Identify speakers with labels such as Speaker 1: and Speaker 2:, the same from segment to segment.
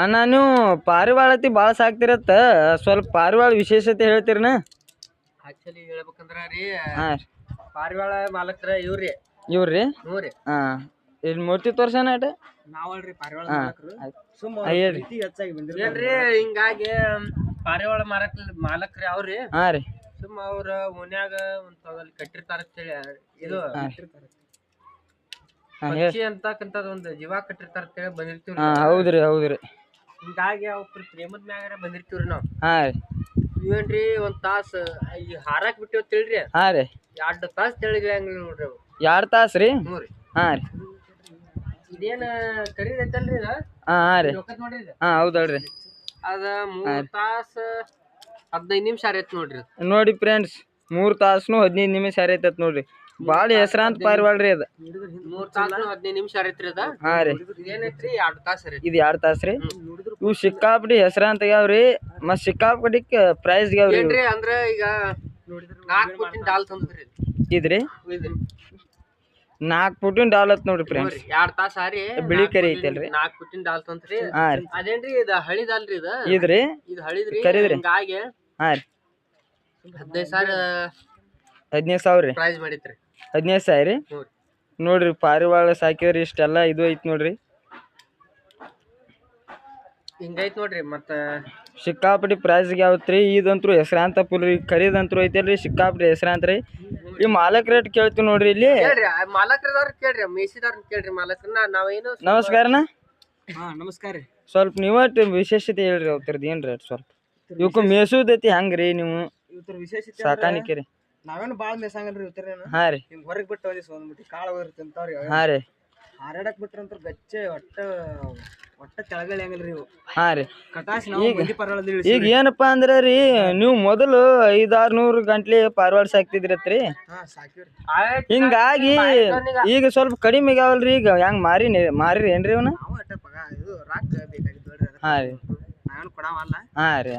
Speaker 1: ಅಣ್ಣ ನೀವು ಪಾರಿವಾಳತಿ ಭಾಳ ಸಾಕ್ತಿರತ್ತ ಸ್ವಲ್ಪ ಪಾರಿವಾಳ ವಿಶೇಷತೆ ಹೇಳ್ತೀರನ?
Speaker 2: ಆಕ್ಚುಲಿ ಹೇಳ್ಬೇಕಂದ್ರ ರೀ
Speaker 1: ಹಾಂ ರೀ
Speaker 2: ಪಾರಿವಾಳ ಮಾಲಕ್ರ ಇವ್ರಿ
Speaker 1: ಇವ್ರಿ
Speaker 2: ಹ್ಞೂ ರೀ
Speaker 1: ಹಾಂ ಇಲ್ಲಿ ಮೂರ್ತಿ ತೋರ್ಸಣ ಅಟ
Speaker 2: ನಾವಲ್ರಿ ಪಾರಿವಾಳ
Speaker 1: ಹಾಂ
Speaker 2: ಮಾಲಕ್ರು
Speaker 1: ಹೇಳ್ರಿ
Speaker 2: ಹೆಚ್ಚಾಗಿ ಏನ್ರಿ ಹಿಂಗಾಗಿ ಪಾರಿವಾಳ ಮಾಲಕ್ರಿ ಅವ್ರಿ
Speaker 1: ಹಾಂ ರೀ
Speaker 2: ಸುಮ್ಮ ಅವ್ರ ಓನ್ಯಾಗ ಒಂದ್ ಕಟ್ಟಿರ್ತಾರ ಇದು ಪಕ್ಷಿ ಅಂತಕ್ಕಂಥದ್ ಒಂದು ಜೀವ ಕಟ್ಟಿರ್ತಾರ ಅಂತೇಳಿ ಬಂದಿರ್ತೀವ್ರಿ
Speaker 1: ಹಾಂ ಹೌದ್ರಿ ಹೌದ್ರಿ
Speaker 2: ಹಿಂಗಾಗಿ ಅವ್ರ ಪ್ರೇಮದ ಮ್ಯಾಗಾರ ಬಂದಿರ್ತೀವ್ರಿ ನಾವ್
Speaker 1: ಹಾಂ ರೀ
Speaker 2: ಇವೇನ್ರಿ ಒಂದ್ ತಾಸ ಈ ಹಾರಾಕ್ ಬಿಟ್ಟಿವ್ ತಿಳ್ರಿ
Speaker 1: ಹಾಂ ರೀ
Speaker 2: 2 ತಾಸ ತೆಳಗಿಳಂಗಿಲ್ಲ ನೋಡ್ರಿ ಅವು
Speaker 1: 2 ತಾಸು ರೀ
Speaker 2: ಹ್ಞೂ ರೀ
Speaker 1: ಹಾಂ ರೀ
Speaker 2: ಇದೇನ ಕರೀದೈತಲ್ರಿ ಇದ
Speaker 1: ಹಾಂ ಹಾಂ ರೀ
Speaker 2: ರೊಕ್ಕದ್ ನೋಡ್ರಿ ಇದು
Speaker 1: ಹಾಂ ಹೌದಲ್ರಿ
Speaker 2: ಅದ 3 ತಾಸ 15 ನಿಮಿಷ ಆರೈತ್ ನೋಡ್ರಿ
Speaker 1: ನೋಡಿ ಫ್ರೆಂಡ್ಸ್ 3 ತಾಸು 15 ನಿಮಿಷ ಆರೈತತ್ ನೋಡ್ರಿ ಭಾಳ ಹೆಸರಾಂತ ಪಾರಿವಾಳ ರೀ ಅದು
Speaker 2: 3 ತಾಸ 15 ನಿಮಿಷ ಆರೈತ್ರಿ ಅದ
Speaker 1: ಹಾಂ ರೀ
Speaker 2: ಇದೇನೈತ್ರಿ 2 ತಾಸ ಆರೈತಿ
Speaker 1: ಇದು 2 ತಾಸು ರೀ ಇವು ಸಿಕ್ಕಾಪಟ್ಟಿ ಹೆಸರಾಂತ ಆಗ್ಯಾವ್ರಿ ಮತ್ತು ಸಿಕ್ಕಾಪಟ್ಟಿಗೆ ಪ್ರೈಸ್ ಆಗ್ಯಾವ್ರಿ
Speaker 2: ಏನ್ರಿ ಅಂದ್ರ ಈಗ 4 ಪುಟ್ಟಿನ ಡಾಲ್ ತಂದ್ರಿ
Speaker 1: ಇದ್ರಿ 4 ಪುಟ್ಟಿನ ಡಾಲ್ ಅತ್ ನೋಡ್ರಿ ಫ್ರೆಂಡ್ಸ್
Speaker 2: 2 ತಾಸ ಆರಿ
Speaker 1: ಬಿಳಿ ಕರಿ ಐತಲ್ರಿ
Speaker 2: 4 ಪುಟ್ಟಿನ ಡಾಲ್ ತಂತ್ರಿ
Speaker 1: ಹಾಂ ರೀ
Speaker 2: ಅದೇನ್ರಿ ಇದು ಹಳಿದಲ್ರಿ ಇದು
Speaker 1: ಇದ್ರಿ
Speaker 2: ಇದು ಹಳಿದ್ರಿ
Speaker 1: ಕರಿದ್ರಿ
Speaker 2: ಹಿಂಗಾಗಿ
Speaker 1: ಹಾಂ ರೀ
Speaker 2: 15,000
Speaker 1: ರೀ
Speaker 2: ಪ್ರೈಸ್ ಮಾಡಿತ್ರಿ
Speaker 1: 15,000 ರೀ
Speaker 2: ಹ್ಞೂ
Speaker 1: ನೋಡ್ರಿ ಪಾರಿವಾಳ ಸಾಕಿದ್ರಿ ಇಷ್ಟೆಲ್ಲ ಇದು ಐತಿ ನೋಡ್ರಿ
Speaker 2: ಹಿಂಗೈತ್ ನೋಡ್ರಿ ಮತ್ತ
Speaker 1: ಸಿಕ್ಕಾಪಟ್ಟಿ ಪ್ರೈಸ್ಗೆ ಯಾವತ್ರಿ ಇದಂತ್ರು ಹೆಸರಾಂತ ಫುಲ್ ರೀ ಕರಿದಂತ್ರು ಐತಲ್ರಿ ಸಿಕ್ಕಾಪಟ್ಟಿ ಹೆಸರಾಂತ ರೀ ಈ ಮಾಲಕ್ ರೇಟ್ ಕೇಳ್ತೀವಿ ನೋಡ್ರಿ ಇಲ್ಲಿ
Speaker 2: ಕೇಳ್ರಿ ಮಾಲಕ್ರದವ್ರ ಕೇಳ್ರಿ ಮೇಸಿದವ್ರ ಕೇಳ್ರಿ ಮಾಲಕ್ರನ್ನ ನಾವೇನು
Speaker 1: ನಮಸ್ಕಾರನ
Speaker 2: ಹಾ ನಮಸ್ಕಾರ ರೀ
Speaker 1: ಸ್ವಲ್ಪ ನೀವಟ್ಟು ವಿಶೇಷತೆ ಹೇಳ್ರಿ ಅವ್ರದ್ದು ಏನು ರೇಟ್ ಸ್ವಲ್ಪ ಇವಕ್ಕೆ ಮೇಸುದೈತಿ ಹಂಗ್ರಿ ನೀವು
Speaker 2: ಇವತ್ತರ ವಿಶೇಷತೆ
Speaker 1: ಸಾಕಾಣಿಕೆ ರೀ
Speaker 2: ನಾವೇನು ಭಾಳ ಮೇಸಂಗಲ್ರಿ ಇವತ್ತರೇನು
Speaker 1: ಹಾಂ ರೀ
Speaker 2: ಹಿಂಗ್ ಹೊರಗೆ ಬಿಟ್ಟು ಒಂದ್ಬಿಟ್ಟು ಕಾಳು ಹೋಗ್ರಿ ತಿಂತಾವ್ರಿ
Speaker 1: ಹಾಂ ರೀ
Speaker 2: ಹಾರಾಡಕ್ ಬಿಟ್ರಂತ್ರ ಗಚ್ಚೆ ಒಟ್ಟ ಕೆಳಗಳಿ ಇವು
Speaker 1: ಹಾಂ ರೀ
Speaker 2: ಕಟಾಸಿ ನಾವು ಮಂದಿ ಪರವಾಳದ
Speaker 1: ಈಗ ಏನಪ್ಪಾ ಅಂದ್ರೆ ರೀ ನೀವು ಮೊದಲು 500-600 ಗಂಟ್ಲೆ ಪಾರಿವಾಳ ಸಾಕ್ತಿದ್ರತ್ರಿ
Speaker 2: ಹಾ ಸಾಕಿವ್ರಿ
Speaker 1: ಹಿಂಗಾಗಿ ಈಗ ಸ್ವಲ್ಪ ಕಡಿಮೆ ಆಗ್ಯಾವಲ್ರಿ ಈಗ ಹೆಂಗ್ ಮಾರಿರಿ ಏನ್ರಿ ಅವನ
Speaker 2: ನಾವು ಅಟ್ಟ ಪಗ ಇದು ರಾಕ್ ಬೇಕಾಗಿದ್ದು ನೋಡ್ರಿ
Speaker 1: ಹಾಂ ರೀ
Speaker 2: ನಾವೇನು ಕೊಡವಲ್ಲ
Speaker 1: ಹಾಂ ರೀ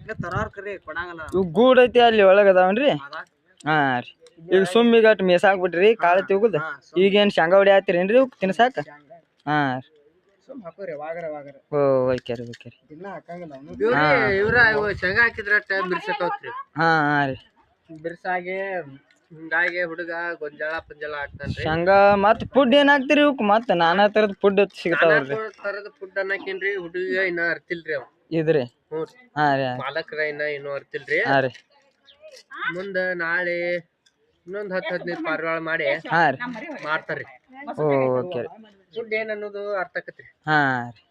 Speaker 2: ಇಲ್ಲ ತರೋರ್ ಕರಿ ಕೊಡಂಗಲ್ಲ
Speaker 1: ಇವು ಗೂಡ್ ಐತಿ ಅಲ್ಲಿ ಒಳಗೆ ಅದಾವನ್ರಿ ಹಾಂ ರೀ ಈಗ ಸುಮ್ಮಿಗೆ ಅಟ್ ಮೇಸಾಕ್ಬಿಟ್ರಿ ಕಾಳು ತಿಗುದ ಈಗೇನು ಶೇಂಗಾ ಹೊಡಿ ಹಾಕ್ತಿರೇನ್ರಿ ಇವ್ ತಿನ್ಸಾಕ ಹಾಂ ರೀ
Speaker 2: ಸುಮ್ ಹಾಕೋರಿ ವಾಗರ
Speaker 1: ಓ ಓಕೆ
Speaker 2: ದಿನ ಹಾಕಂಗಿಲ್ಲ ಇವ್ರ ಶೇಂಗಾ ಹಾಕಿದ್ರ ಬಿರ್ಸಕೌತ್ರಿ
Speaker 1: ಹಾಂ ಹಾಂ ರೀ
Speaker 2: ಬಿರ್ಸಾಗಿ ಹಿಂಗಾಗಿ ಹುಡುಗ ಗೊಂಜಾಳ ಪಂಜಾಳ ಹಾಕ್ತಾನ್ರಿ
Speaker 1: ಶೇಂಗಾ ಮತ್ತ್ ಫುಡ್ ಏನ್ ಹಾಕ್ತಿರಿ ಇವಕ್ ಮತ್ತ್ ನಾನಾ ತರದ ಫುಡ್ ಸಿಗ್ತಾವಲ್ರಿ
Speaker 2: ತರದ ಫುಡ್ ಅನ್ನಕೇನ್ರಿ ಹುಡುಗ ಇನ್ನ ಅರ್ತಿಲ್ರಿ ಅವ್
Speaker 1: ಇದ್ರಿ
Speaker 2: ಹ್ಞೂ
Speaker 1: ಹಾಂ ರೀ
Speaker 2: ಮಾಲಕ್ರ ಇನ್ನ ಇನ್ನೂ ಅರ್ತಿಲ್ರಿ
Speaker 1: ಹಾಂ ರೀ
Speaker 2: ಮುಂದ ನಾಳೆ ಇನ್ನೊಂದ್ 10-15 ಪಾರಿವಾಳ ಮಾಡಿ
Speaker 1: ಹಾಂ ರೀ
Speaker 2: ಮಾಡ್ತಾರ್ರಿ
Speaker 1: ಓ ಓಕೆ ರೀ
Speaker 2: ಫುಡ್ ಏನ್ ಅನ್ನೋದು ಅರ್ಥ ಆಕತ್ರಿ
Speaker 1: ಹಾಂ ರೀ